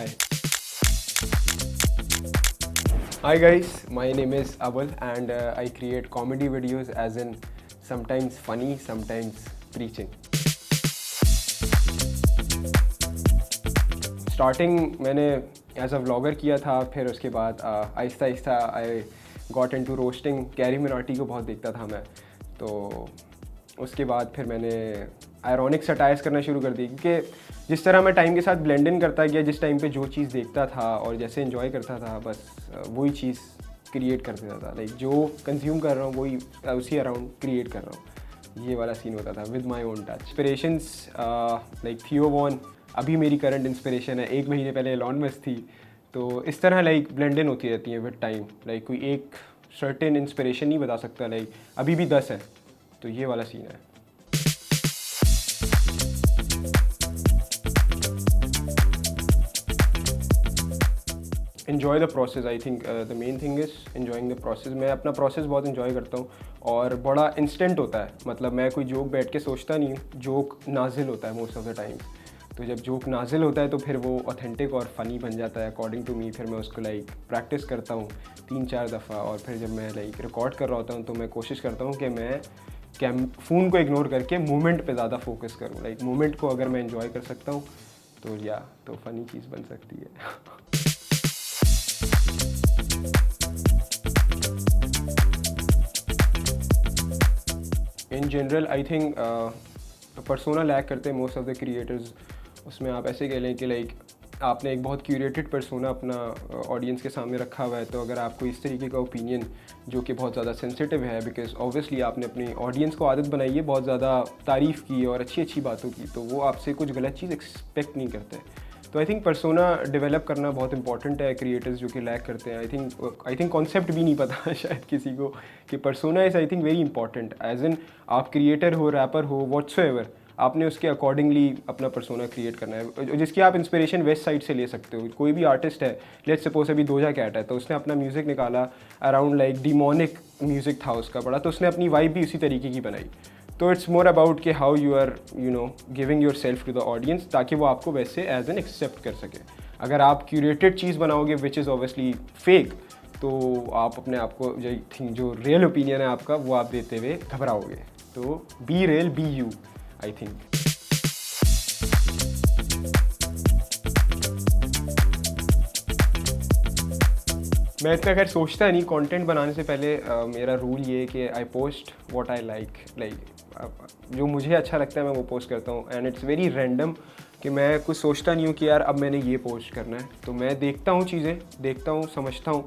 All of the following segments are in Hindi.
Hi. Hi guys, my name is Aval and I create comedy videos as in sometimes funny, sometimes preaching. Starting मैंने एज अ व्लॉगर किया था, फिर उसके बाद Aahista Aahista I got into roasting. Carry Minati को बहुत देखता था मैं, तो उसके बाद फिर मैंने आयरॉनिक सटायर्स करना शुरू कर दी, क्योंकि जिस तरह मैं टाइम के साथ ब्लेंड इन करता गया, जिस टाइम पे जो चीज़ देखता था और जैसे इन्जॉय करता था, बस वही चीज़ क्रिएट कर देता था। लाइक जो कंज्यूम कर रहा हूँ वही उसी अराउंड क्रिएट कर रहा हूँ। ये वाला सीन होता था with my own touch. Inspirations like थियो वॉन अभी मेरी करंट इंस्पिरेशन है। 1 महीने पहले एलॉन मस्क थी। तो इस तरह लाइक ब्लेंड इन होती रहती है विद टाइम। लाइक कोई एक सर्टेन इंस्पिरेशन नहीं बता सकता, लाइक अभी भी 10 है, तो ये वाला सीन है। Enjoy the process. I think the main thing is enjoying the process. मैं अपना प्रोसेस बहुत इन्जॉय करता हूँ और बड़ा इंस्टेंट होता है। मतलब मैं कोई जोक बैठ के सोचता नहीं हूँ, जोक नाजिल होता है मोस्ट ऑफ द टाइम। तो जब जोक नाजिल होता है तो फिर वो ऑथेंटिक और फ़नी बन जाता है अकॉर्डिंग टू मी। फिर मैं उसको लाइक प्रैक्टिस करता हूँ 3-4 दफ़ा, और फिर जब मैं लाइक रिकॉर्ड कर रहा होता हूँ तो मैं कोशिश करता हूँ कि मैं फ़ोन को इग्नोर करके मोमेंट पे ज़्यादा फोकस करूँ। लाइक मोमेंट को अगर मैं इन्जॉय कर सकता हूँ तो तो फ़नी चीज़ बन सकती है। In general I think persona lack करते हैं मोस्ट ऑफ द क्रिएटर्स। उसमें आप ऐसे कह लें कि लाइक आपने एक बहुत क्यूरेटेड पर्सोना अपना ऑडियंस के सामने रखा हुआ है, तो अगर आपको इस तरीके का ओपिनियन जो कि बहुत ज़्यादा सेंसिटिव है, बिकॉज ऑब्वियसली आपने अपनी ऑडियंस को आदत बनाई है बहुत ज़्यादा तारीफ़ की और अच्छी अच्छी बातों की, तो वो आपसे कुछ गलत चीज़ एक्सपेक्ट नहीं करते। तो आई थिंक पर्सोना डेवलप करना बहुत इंपॉर्टेंट है क्रिएटर्स जो कि लैक करते हैं। आई थिंक कॉन्सेप्ट भी नहीं पता शायद किसी को कि persona is I think very important. As in आप क्रिएटर हो, रैपर हो, व्हाट्सोएवर, आपने उसके अकॉर्डिंगली अपना पर्सोना क्रिएट करना है, जिसकी आप इंस्पिरेशन वेस्ट साइड से ले सकते हो। कोई भी आर्टिस्ट है, लेट्स सपोज अभी डोजा कैट है, तो उसने अपना म्यूज़िक निकाला अराउंड लाइक डिमोनिक म्यूज़िक था उसका बड़ा, तो उसने अपनी वाइब भी उसी तरीके की बनाई। तो इट्स मोर अबाउट कि how you are giving yourself to the audience, ताकि वो आपको वैसे एज एन एक्सेप्ट कर सके। अगर आप क्यूरेटेड चीज़ बनाओगे विच इज़ ऑब्वियसली फेक, तो आप अपने आप को जो रियल ओपिनियन है आपका वो आप देते हुए घबराओगे। तो be real, be you, I think. मैं इतना खैर सोचता नहीं कंटेंट बनाने से पहले। मेरा रूल ये है कि I post what I like जो मुझे अच्छा लगता है मैं वो पोस्ट करता हूँ। एंड इट्स वेरी रैंडम कि मैं कुछ सोचता नहीं हूँ कि यार अब मैंने ये पोस्ट करना है। तो मैं देखता हूँ, चीज़ें देखता हूँ, समझता हूँ,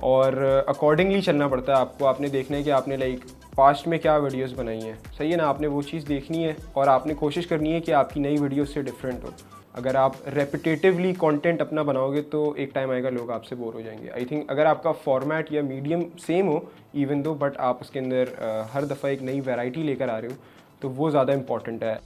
और अकॉर्डिंगली चलना पड़ता है आपको। आपने देखना है कि आपने लाइक पास्ट में क्या वीडियोस बनाई हैं, सही है ना, आपने वो चीज़ देखनी है और आपने कोशिश करनी है कि आपकी नई वीडियो से डिफरेंट हो। अगर आप रेपिटेटिवली कंटेंट अपना बनाओगे तो एक टाइम आएगा लोग आपसे बोर हो जाएंगे। आई थिंक अगर आपका फॉर्मेट या मीडियम सेम हो इवन दो, बट आप उसके अंदर हर दफ़ा एक नई वैरायटी लेकर आ रहे हो, तो वो ज़्यादा इंपॉर्टेंट है।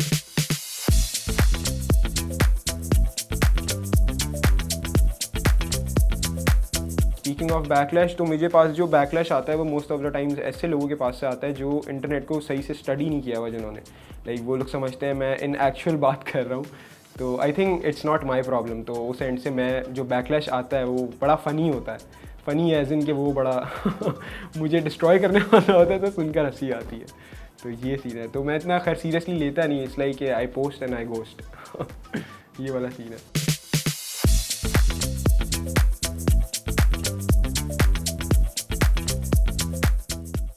स्पीकिंग ऑफ बैकलैश, तो मुझे पास जो बैकलैश आता है वो मोस्ट ऑफ द टाइम्स ऐसे लोगों के पास से आता है जो इंटरनेट को सही से स्टडी नहीं किया हुआ, जिन्होंने लाइक वो लोग समझते हैं मैं इन एक्चुअल बात कर रहा हूँ। तो I think it's not my problem. तो उस एंड से मैं जो बैकलैश आता है वो बड़ा फ़नी होता है। फ़नी एज इन कि वो बड़ा मुझे डिस्ट्रॉय करने वाला होता है, तो सुनकर हंसी आती है। तो ये सीन है। तो मैं इतना खैर सीरियसली लेता नहीं, it's like I post and I ghost. ये वाला सीन है।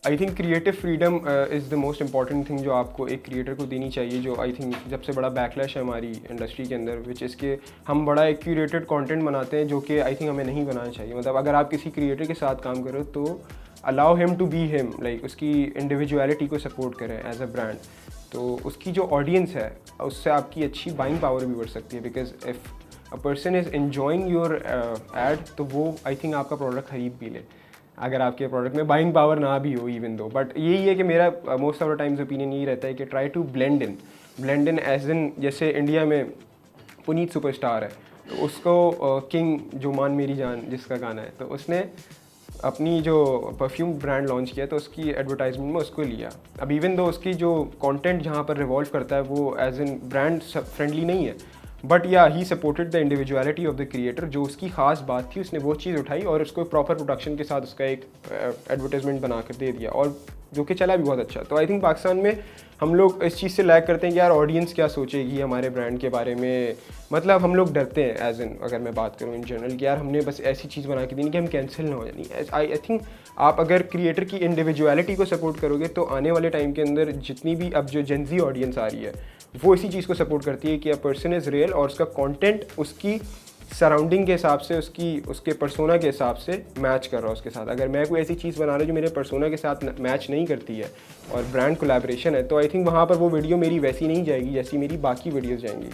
I think creative freedom is the most important thing जो आपको एक क्रिएटर को देनी चाहिए। जो आई थिंक जब से बड़ा बैकलैश है हमारी इंडस्ट्री के अंदर, विच इसके हम बड़ा एक क्यूरेटेड कंटेंट बनाते हैं जो कि आई थिंक हमें नहीं बनाना चाहिए। मतलब अगर आप किसी क्रिएटर के साथ काम करो तो allow him to be him, like उसकी इंडिविजुअलिटी को सपोर्ट करें एज अ ब्रांड। तो उसकी जो ऑडियंस है उससे आपकी अच्छी बाइंग पावर भी बढ़ सकती है, because if a person is enjoying your add तो वो आई थिंक आपका प्रोडक्ट खरीद भी ले, अगर आपके प्रोडक्ट में बाइंग पावर ना भी हो इवन दो। बट यही है कि मेरा most of the times opinion यही रहता है कि try to blend in as in, जैसे इंडिया में पुनीत सुपरस्टार है, तो उसको किंग जो मान मेरी जान जिसका गाना है, तो उसने अपनी जो परफ्यूम ब्रांड लॉन्च किया तो उसकी एडवर्टाइजमेंट में उसको लिया। अब इवन दो उसकी जो कंटेंट जहाँ पर रिवॉल्व करता है वो एज इन ब्रांड फ्रेंडली नहीं है, बट या he supported the individuality of the creator, जो उसकी खास बात थी उसने वो चीज़ उठाई और उसको प्रॉपर प्रोडक्शन के साथ उसका एक एडवर्टाइजमेंट बना कर दे दिया, और जो कि चला भी बहुत अच्छा। तो आई थिंक पाकिस्तान में हम लोग इस चीज़ से लैग करते हैं कि यार ऑडियंस क्या सोचेगी हमारे ब्रांड के बारे में, मतलब हम लोग डरते हैं एज इन, अगर मैं बात करूँ इन जनरल, कि यार हमने बस ऐसी चीज़ बना के दी कि हम कैंसिल ना हो जाए। आई थिंक आप अगर क्रिएटर की इंडिविजुअलिटी को सपोर्ट करोगे तो आने वाले टाइम के अंदर जितनी भी अब जो जेनजी ऑडियंस आ रही है वो इसी चीज़ को सपोर्ट करती है कि अ पर्सन इज़ रियल और उसका कंटेंट उसकी सराउंडिंग के हिसाब से, उसके पर्सोना के हिसाब से मैच कर रहा है उसके साथ। अगर मैं कोई ऐसी चीज़ बना रहा हूँ जो मेरे पर्सोना के साथ मैच नहीं करती है और ब्रांड कोलैबोरेशन है, तो आई थिंक वहाँ पर वो वीडियो मेरी वैसी नहीं जाएगी जैसी मेरी बाकी वीडियोज़ जाएंगी।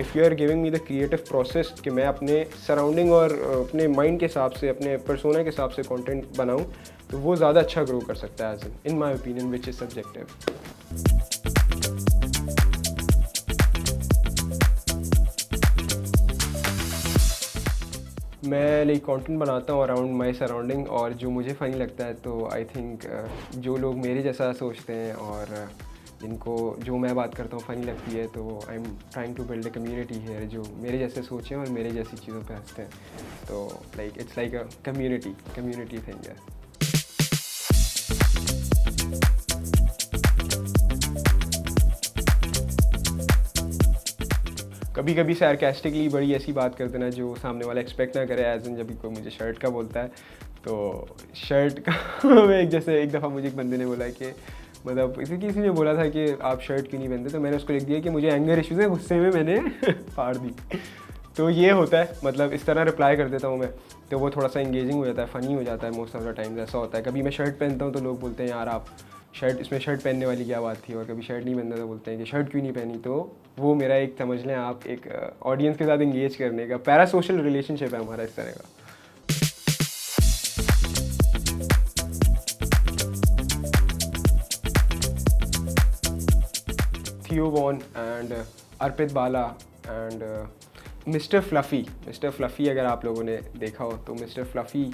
If you are giving me the creative process कि मैं अपने सराउंडिंग और अपने माइंड के हिसाब से, अपने पर्सोना के हिसाब से कंटेंट बनाऊँ, तो वो ज़्यादा अच्छा ग्रो कर सकता है as in my opinion, which is subjective. मैं लाइक कंटेंट बनाता हूँ अराउंड माय सराउंडिंग, और जो मुझे फ़नी लगता है, तो आई थिंक जो लोग मेरे जैसा सोचते हैं और जिनको जो मैं बात करता हूँ फ़नी लगती है, तो I am trying to build a community here जो मेरे जैसे सोचें और मेरे जैसी चीज़ों पे हंसते हैं। तो like it's like a community thing है। कभी कभी सार्कास्टिकली बड़ी ऐसी बात कर देना जो सामने वाला एक्सपेक्ट ना करे, एज इन जब भी कोई मुझे शर्ट का बोलता है तो शर्ट का मैं एक दफ़ा मुझे एक बंदे ने बोला कि मतलब किसी ने बोला था कि आप शर्ट क्यों नहीं पहनते, तो मैंने उसको लिख दिया कि मुझे एंगर इश्यूज़ है, गुस्से में मैंने फाड़ दी। तो ये होता है, मतलब इस तरह रिप्लाई कर देता हूँ मैं, तो वो थोड़ा सा इंगेजिंग हो जाता है, फ़नी हो जाता है। मोस्ट ऑफ द टाइम्स ऐसा होता है। कभी मैं शर्ट पहनता हूँ तो लोग बोलते हैं यार आप इसमें शर्ट पहनने वाली क्या बात थी, और कभी शर्ट नहीं पहनता तो बोलते हैं कि शर्ट क्यों नहीं पहनी। तो वो मेरा एक, समझ लें आप, एक ऑडियंस के साथ इंगेज करने का पैरा सोशल रिलेशनशिप है हमारा इस तरह का। Theo Von and Arpit Bala and mister Fluffy अगर आप लोगों ने देखा हो तो मिस्टर फ्लफ़ी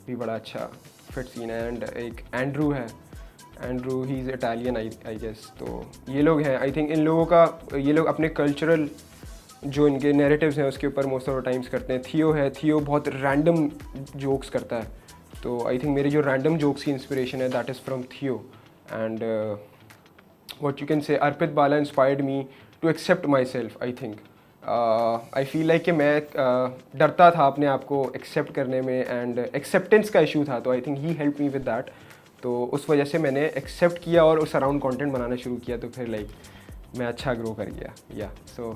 भी बड़ा अच्छा फिट सीन है। एंड एक एंड्रू है, Andrew he is Italian I guess. तो ये लोग हैं, आई थिंक इन लोगों का, ये लोग अपने कल्चरल जो इनके नैरेटिव्स हैं उसके ऊपर मोस्ट ऑफ द टाइम्स करते हैं। थियो बहुत रैंडम जोक्स करता है, तो आई थिंक मेरी जो रैंडम जोक्स की इंस्पिरेशन है दैट इज़ फ्रॉम थियो। And what you can say, Arpit Bala inspired me to accept myself, I think. I feel like कि मैं डरता था अपने आप को एक्सेप्ट करने में, एंड एक्सेप्टेंस का इशू था, तो I think he help me with that. तो उस वजह से मैंने एक्सेप्ट किया और उस अराउंड कंटेंट बनाना शुरू किया, तो फिर लाइक मैं अच्छा ग्रो कर गया। या so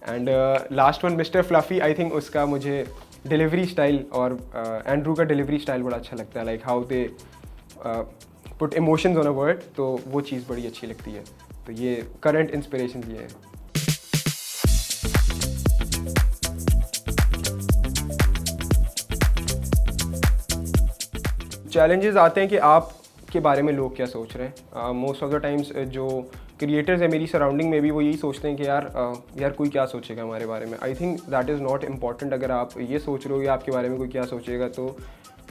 and last one mister fluffy, I think उसका मुझे डिलीवरी स्टाइल और एंड्रू का डिलीवरी स्टाइल बड़ा अच्छा लगता है, like how they put emotions on a word, तो वो चीज़ बड़ी अच्छी लगती है। तो ये करंट इंस्पिरेशन ये है। चैलेंजेस आते हैं कि आप के बारे में लोग क्या सोच रहे हैं। मोस्ट ऑफ द टाइम्स जो क्रिएटर्स हैं मेरी सराउंडिंग में भी, वो यही सोचते हैं कि यार कोई क्या सोचेगा हमारे बारे में। I think that is not important. अगर आप ये सोच रहे हो कि आपके बारे में कोई क्या सोचेगा, तो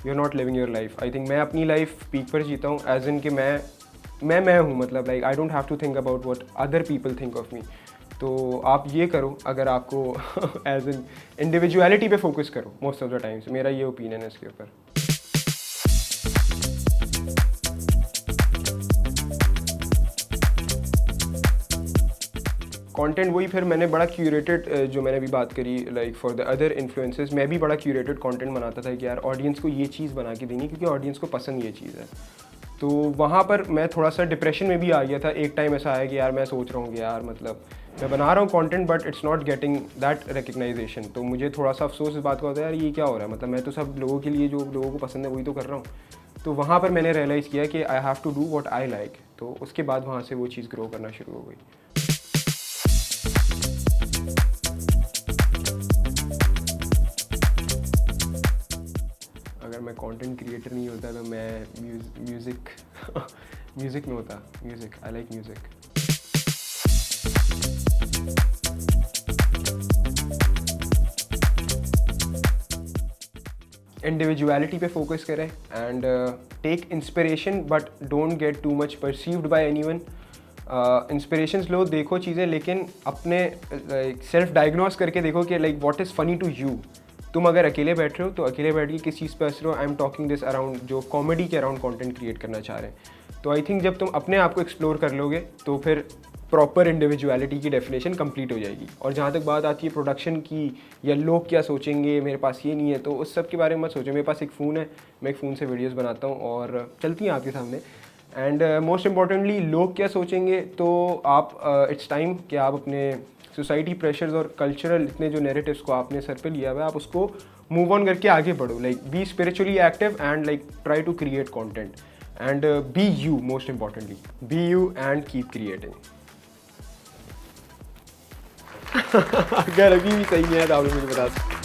you are not living your life. I think मैं अपनी लाइफ पीक पर जीता हूँ, एज इन कि मैं हूँ, मतलब like I don't have to think about what other people think of me. तो आप ये करो, अगर आपको एज इन इंडिविजुअलिटी पे फोकस करो मोस्ट ऑफ द टाइम्स। मेरा ये ओपिनियन है इसके ऊपर। कंटेंट वही, फिर मैंने बड़ा क्यूरेटेड, जो मैंने अभी बात करी like for the other influences, मैं भी बड़ा क्यूरेटेड कंटेंट बनाता था कि यार ऑडियंस को ये चीज़ बना के देनी, क्योंकि ऑडियंस को पसंद ये चीज़ है। तो वहाँ पर मैं थोड़ा सा डिप्रेशन में भी आ गया था। एक टाइम ऐसा आया कि यार मैं सोच रहा हूँ कि यार मतलब मैं बना रहा हूँ content but it's not getting that recognisation. तो मुझे थोड़ा सा अफसोस इस बात का होता है, यार ये क्या हो रहा है, मतलब मैं तो सब लोगों के लिए, जो लोगों को पसंद है वही तो कर रहा हूँ। तो वहाँ पर मैंने रियलाइज़ किया कि I have to do what I like. तो उसके बाद वहाँ से वो चीज़ ग्रो करना शुरू हो गई। अगर मैं कंटेंट क्रिएटर नहीं होता तो मैं म्यूज़िक में होता। Music, I like music. Individuality पे फोकस करें and take inspiration, but don't get too much perceived by anyone. Inspirations लो, देखो चीज़ें, लेकिन अपने सेल्फ डायग्नोस करके देखो कि like what is funny to you. तुम अगर अकेले बैठ रहे हो तो अकेले बैठ के किस चीज़ पे हंस रहे हो, I am talking this around जो कॉमेडी के अराउंड कंटेंट क्रिएट करना चाह रहे हैं। तो आई थिंक जब तुम अपने आप को एक्सप्लोर कर लोगे तो फिर प्रॉपर इंडिविजुअलिटी की डेफिनेशन कंप्लीट हो जाएगी। और जहाँ तक बात आती है प्रोडक्शन की या लोग क्या सोचेंगे, मेरे पास ये नहीं है, तो उस सब के बारे में मत सोचो। मेरे पास एक फ़ोन है, मैं एक फ़ोन से वीडियोस बनाता हूँ और चलती हैं आपके सामने। एंड मोस्ट इम्पॉर्टेंटली लोग क्या सोचेंगे, तो आप इट्स टाइम कि आप अपने सोसाइटी प्रेशर्स और कल्चरल इतने जो नैरेटिव्स को आपने सर पे लिया हुआ है, आप उसको मूव ऑन करके आगे बढ़ो। Like be spiritually active and like try to create content and be you, most importantly be you and keep creating. अगर अभी भी सही है तो आप मुझे बता सकते।